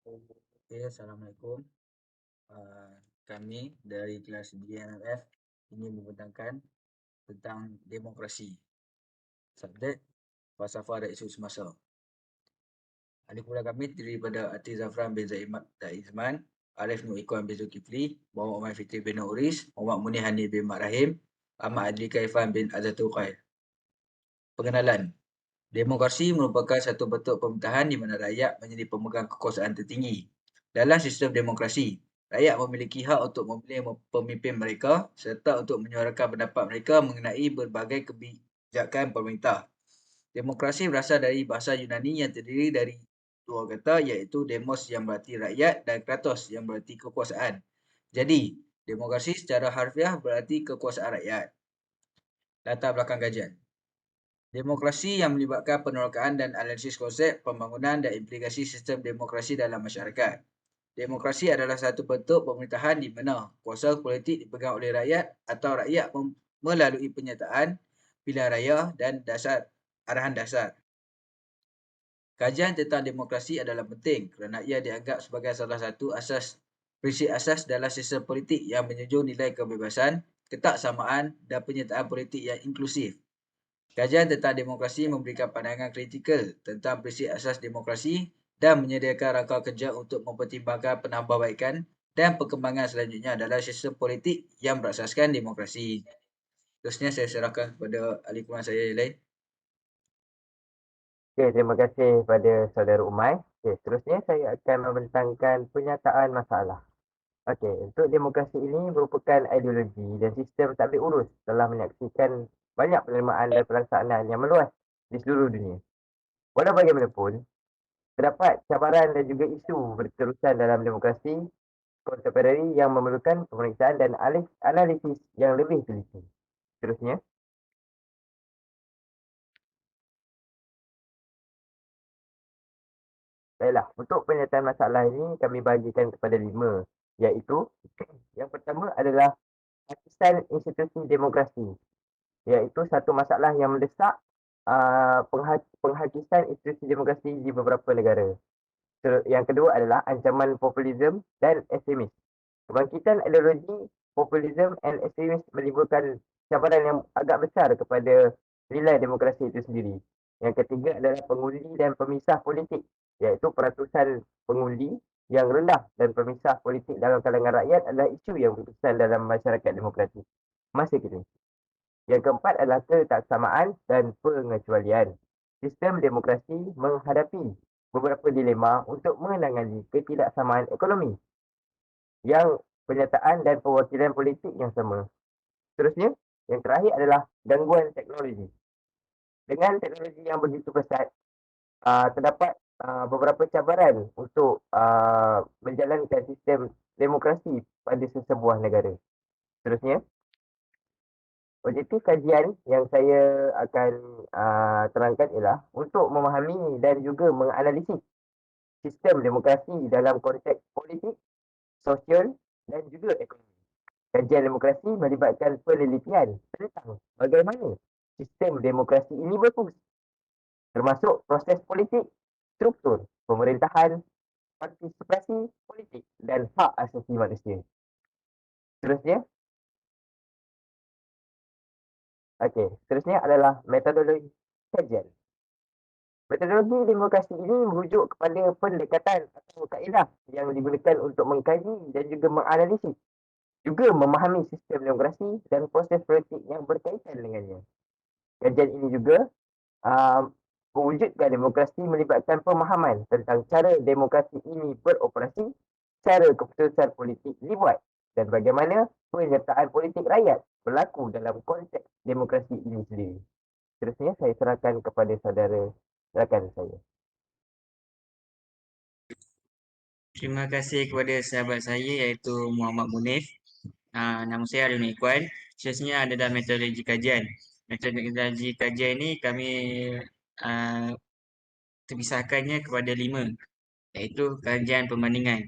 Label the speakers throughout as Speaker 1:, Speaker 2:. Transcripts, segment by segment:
Speaker 1: Oke, Assalamualaikum. Kami dari kelas DNRF ingin membentangkan tentang demokrasi. Subjek falsafah dan isu semasa. Ahli kumpulan kami terdiri daripada Ati Zafran bin Zaizman, Arif Nur Ikwan bin Zulkifli, Muhammad Umar Fitri bin Uris, Muhammad Munir Hani bin Mak Rahim, Ahmad Adli Kaifan bin Azatul Khair. Pengenalan. Demokrasi merupakan satu bentuk pemerintahan di mana rakyat menjadi pemegang kekuasaan tertinggi. Dalam sistem demokrasi, rakyat memiliki hak untuk memilih pemimpin mereka serta untuk menyuarakan pendapat mereka mengenai berbagai kebijakan pemerintah. Demokrasi berasal dari bahasa Yunani yang terdiri dari dua kata iaitu demos yang berarti rakyat dan kratos yang berarti kekuasaan. Jadi, demokrasi secara harfiah berarti kekuasaan rakyat. Latar belakang kajian. Demokrasi yang melibatkan penerokaan dan analisis konsep, pembangunan dan implikasi sistem demokrasi dalam masyarakat. Demokrasi adalah satu bentuk pemerintahan di mana kuasa politik dipegang oleh rakyat atau rakyat melalui penyataan pilihan raya dan arahan dasar. Kajian tentang demokrasi adalah penting kerana ia dianggap sebagai salah satu prinsip asas dalam sistem politik yang menjunjung nilai kebebasan, ketaksamaan dan penyertaan politik yang inklusif. Kajian tentang demokrasi memberikan pandangan kritikal tentang prinsip asas demokrasi dan menyediakan rangka kerja untuk mempertimbangkan penambahbaikan dan perkembangan selanjutnya dalam sistem politik yang berasaskan demokrasi. Terusnya saya serahkan kepada ahli kumpulan saya yang lain.
Speaker 2: Okey, terima kasih pada saudara Umai. Okey, seterusnya saya akan membentangkan penyataan masalah. Okey, untuk demokrasi ini merupakan ideologi dan sistem tadbir urus telah menyaksikan banyak penerimaan dan pelaksanaan yang meluas di seluruh dunia. Walau bagaimanapun, terdapat cabaran dan juga isu berterusan dalam demokrasi kontemporari yang memerlukan pemeriksaan dan analisis yang lebih teliti. Seterusnya, baiklah, untuk penyataan masalah ini kami bahagikan kepada 5, iaitu yang pertama adalah hakisan institusi demokrasi, iaitu satu masalah yang mendesak penghakisan institusi demokrasi di beberapa negara. Yang kedua adalah ancaman populisme dan ekstremis. Kebangkitan ideologi populisme dan ekstremis menimbulkan cabaran yang agak besar kepada nilai demokrasi itu sendiri. Yang ketiga adalah pengundi dan pemisah politik, iaitu peratusan pengundi yang rendah dan pemisah politik dalam kalangan rakyat adalah isu yang berkesan dalam masyarakat demokratik masa kini. Yang keempat adalah ketaksamaan dan pengecualian. Sistem demokrasi menghadapi beberapa dilema untuk menangani ketidaksamaan ekonomi yang penyataan dan perwakilan politik yang sama. Seterusnya, yang terakhir adalah gangguan teknologi. Dengan teknologi yang begitu pesat, terdapat beberapa cabaran untuk menjalankan sistem demokrasi pada sesebuah negara. Seterusnya, objektif kajian yang saya akan terangkan ialah untuk memahami dan juga menganalisis sistem demokrasi dalam konteks politik, sosial dan juga ekonomi. Kajian demokrasi melibatkan penelitian tentang bagaimana sistem demokrasi ini berfungsi, termasuk proses politik, struktur pemerintahan, partisipasi politik dan hak asasi manusia. Seterusnya, seterusnya adalah metodologi kajian. Metodologi demokrasi ini merujuk kepada pendekatan atau kaedah yang digunakan untuk mengkaji dan juga menganalisis, juga memahami sistem demokrasi dan proses politik yang berkaitan dengannya. Kajian ini juga mewujudkan demokrasi melibatkan pemahaman tentang cara demokrasi ini beroperasi, cara keputusan politik dibuat dan bagaimana penyertaan politik rakyat berlaku dalam konteks demokrasi ini sendiri. Seterusnya saya serahkan kepada saudara rakan saya.
Speaker 3: Terima kasih kepada sahabat saya iaitu Muhammad Munif. Nama saya Arif Ikwan. Seterusnya adalah metodologi kajian. Metodologi kajian ini kami uh, terpisahkannya kepada 5, iaitu kajian perbandingan.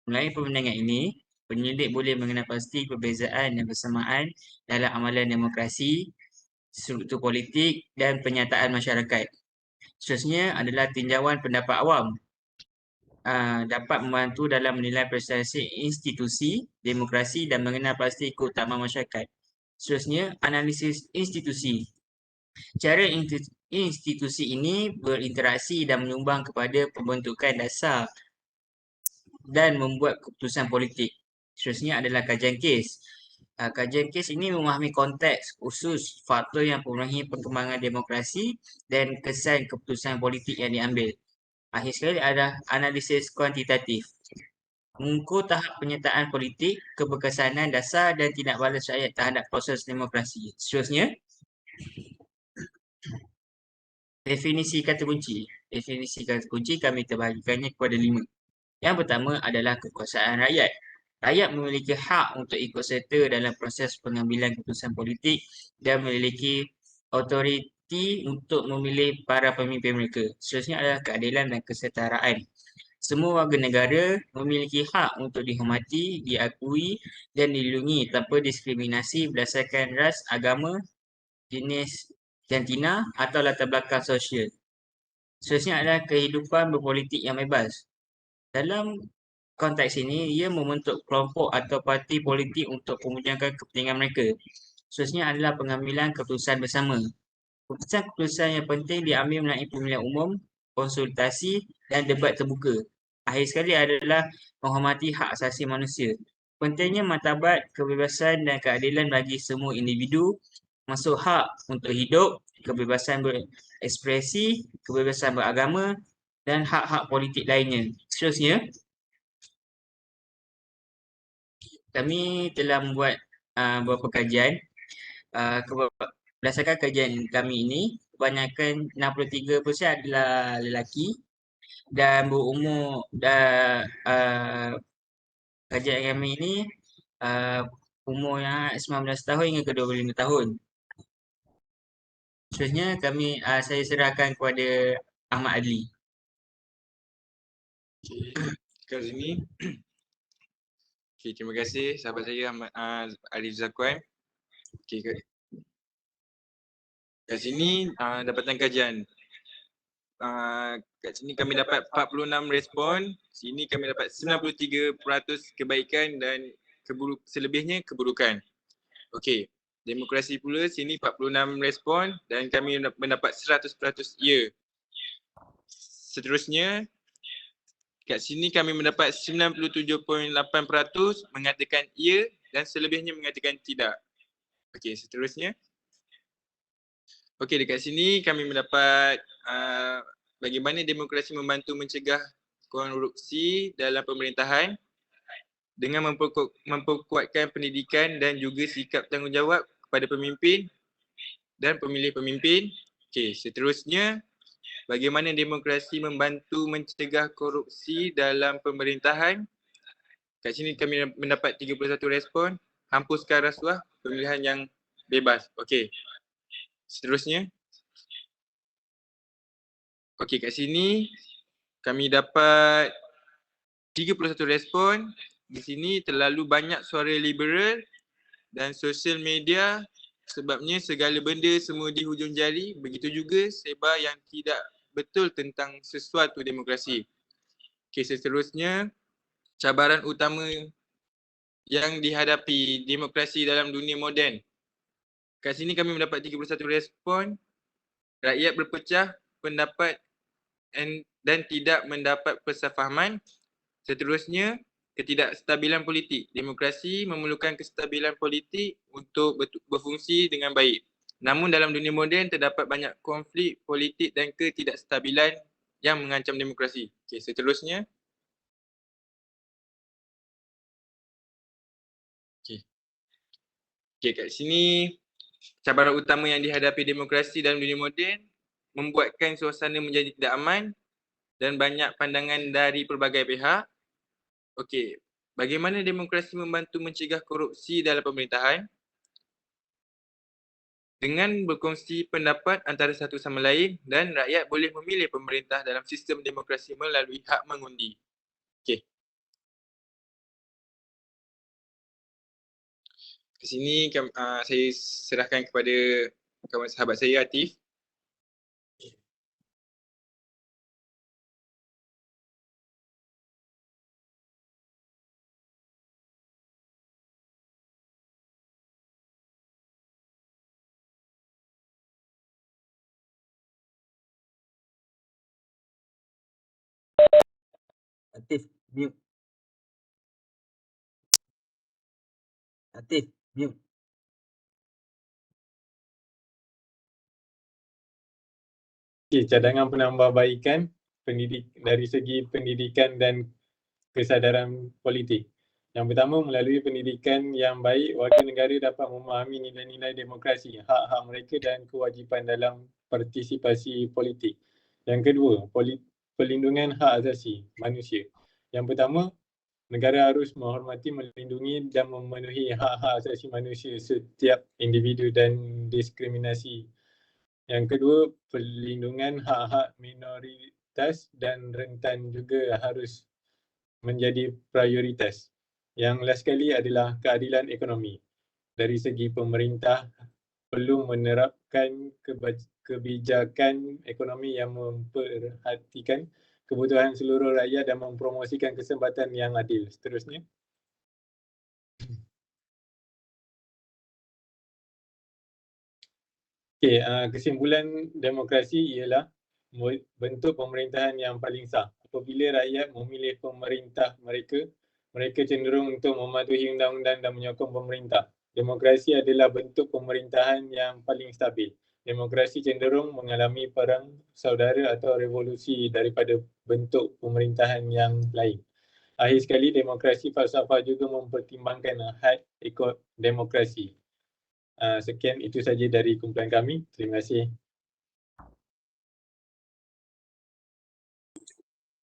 Speaker 3: Melalui perbandingan ini, penyelidik boleh mengenal pasti perbezaan dan persamaan dalam amalan demokrasi, struktur politik dan penyataan masyarakat. Seterusnya adalah tinjauan pendapat awam. dapat membantu dalam menilai prestasi institusi demokrasi dan mengenal pasti keutamaan masyarakat. Seterusnya, analisis institusi. Cara institusi ini berinteraksi dan menyumbang kepada pembentukan dasar dan membuat keputusan politik. Seterusnya adalah kajian kes. Kajian kes ini memahami konteks khusus faktor yang mempengaruhi perkembangan demokrasi dan kesan keputusan politik yang diambil. Akhir sekali adalah analisis kuantitatif. Mengukur tahap penyertaan politik, keberkesanan dasar dan tindak balas rakyat terhadap proses demokrasi. Seterusnya, definisi kata kunci. Definisi kata kunci kami terbahagikannya kepada 5. Yang pertama adalah kekuasaan rakyat. Rakyat memiliki hak untuk ikut serta dalam proses pengambilan keputusan politik dan memiliki otoriti untuk memilih para pemimpin mereka. Seterusnya adalah keadilan dan kesetaraan. Semua warga negara memiliki hak untuk dihormati, diakui dan dilindungi tanpa diskriminasi berdasarkan ras, agama, jenis jantina atau latar belakang sosial. Seterusnya adalah kehidupan berpolitik yang bebas. Dalam konteks ini, ia membentuk kelompok atau parti politik untuk memperjuangkan kepentingan mereka. Seterusnya adalah pengambilan keputusan bersama. Keputusan-keputusan yang penting diambil melalui pemilihan umum, konsultasi dan debat terbuka. Akhir sekali adalah menghormati hak asasi manusia. Pentingnya martabat, kebebasan dan keadilan bagi semua individu, masuk hak untuk hidup, kebebasan berekspresi, kebebasan beragama dan hak-hak politik lainnya. Seterusnya, kami telah membuat beberapa kajian. Berdasarkan kajian kami ini, kebanyakan 63% adalah lelaki dan berumur kajian kami ini umur yang 19 tahun hingga ke 25 tahun. Seterusnya saya serahkan kepada Ahmad Adli.
Speaker 4: Kat sini. Okay, terima kasih sahabat saya Ahmad Arif Zakwan. Okay, kat sini dapatan kajian. Kat sini kami dapat 46 respon, sini kami dapat 93% kebaikan dan selebihnya keburukan. Okey, demokrasi pula sini 46 respon dan kami mendapat 100% ya. Seterusnya, kat sini kami mendapat 97.8% mengatakan ya dan selebihnya mengatakan tidak. Okey, seterusnya. Okey, dekat sini kami mendapat bagaimana demokrasi membantu mencegah korupsi dalam pemerintahan dengan memperkuatkan pendidikan dan juga sikap tanggungjawab kepada pemimpin dan pemilih pemimpin. Okey, seterusnya bagaimana demokrasi membantu mencegah korupsi dalam pemerintahan. Kat sini kami mendapat 31 respon, hapuskan rasuah, pemilihan yang bebas. Okey. Seterusnya. Okey, kat sini kami dapat 31 respon. Di sini terlalu banyak suara liberal dan sosial media sebabnya segala benda semua di hujung jari. Begitu juga sebar yang tidak betul tentang sesuatu demokrasi. Okey, seterusnya cabaran utama yang dihadapi demokrasi dalam dunia moden. Kat sini kami mendapat 31 respon. Rakyat berpecah pendapat dan tidak mendapat persefahaman. Seterusnya, ketidakstabilan politik. Demokrasi memerlukan kestabilan politik untuk berfungsi dengan baik. Namun dalam dunia moden terdapat banyak konflik politik dan ketidakstabilan yang mengancam demokrasi. Okey, seterusnya. Okey, kat sini cabaran utama yang dihadapi demokrasi dalam dunia moden membuatkan suasana menjadi tidak aman dan banyak pandangan dari pelbagai pihak. Okey, bagaimana demokrasi membantu mencegah korupsi dalam pemerintahan? Dengan berkongsi pendapat antara satu sama lain dan rakyat boleh memilih pemerintah dalam sistem demokrasi melalui hak mengundi. Okey. Di sini saya serahkan kepada kawan sahabat saya Atif.
Speaker 1: Atif, mute. Atif, mute.
Speaker 5: Okay, cadangan penambahbaikan dari segi pendidikan dan kesadaran politik. Yang pertama, melalui pendidikan yang baik, warga negara dapat memahami nilai-nilai demokrasi, hak-hak mereka dan kewajipan dalam partisipasi politik. Yang kedua, perlindungan hak asasi manusia. Yang pertama, negara harus menghormati, melindungi dan memenuhi hak-hak asasi manusia setiap individu dan diskriminasi. Yang kedua, perlindungan hak-hak minoritas dan rentan juga harus menjadi prioritas. Yang last sekali adalah keadilan ekonomi. Dari segi pemerintah perlu menerapkan kebijakan ekonomi yang memperhatikan kebutuhan seluruh rakyat dan mempromosikan kesempatan yang adil. Seterusnya. Okay, kesimpulan demokrasi ialah bentuk pemerintahan yang paling sah. Apabila rakyat memilih pemerintah mereka, mereka cenderung untuk mematuhi undang-undang dan menyokong pemerintah. Demokrasi adalah bentuk pemerintahan yang paling stabil. Demokrasi cenderung mengalami perang saudara atau revolusi daripada bentuk pemerintahan yang lain. Akhir sekali, demokrasi falsafah juga mempertimbangkan had demokrasi. Sekian itu saja dari kumpulan kami. Terima kasih.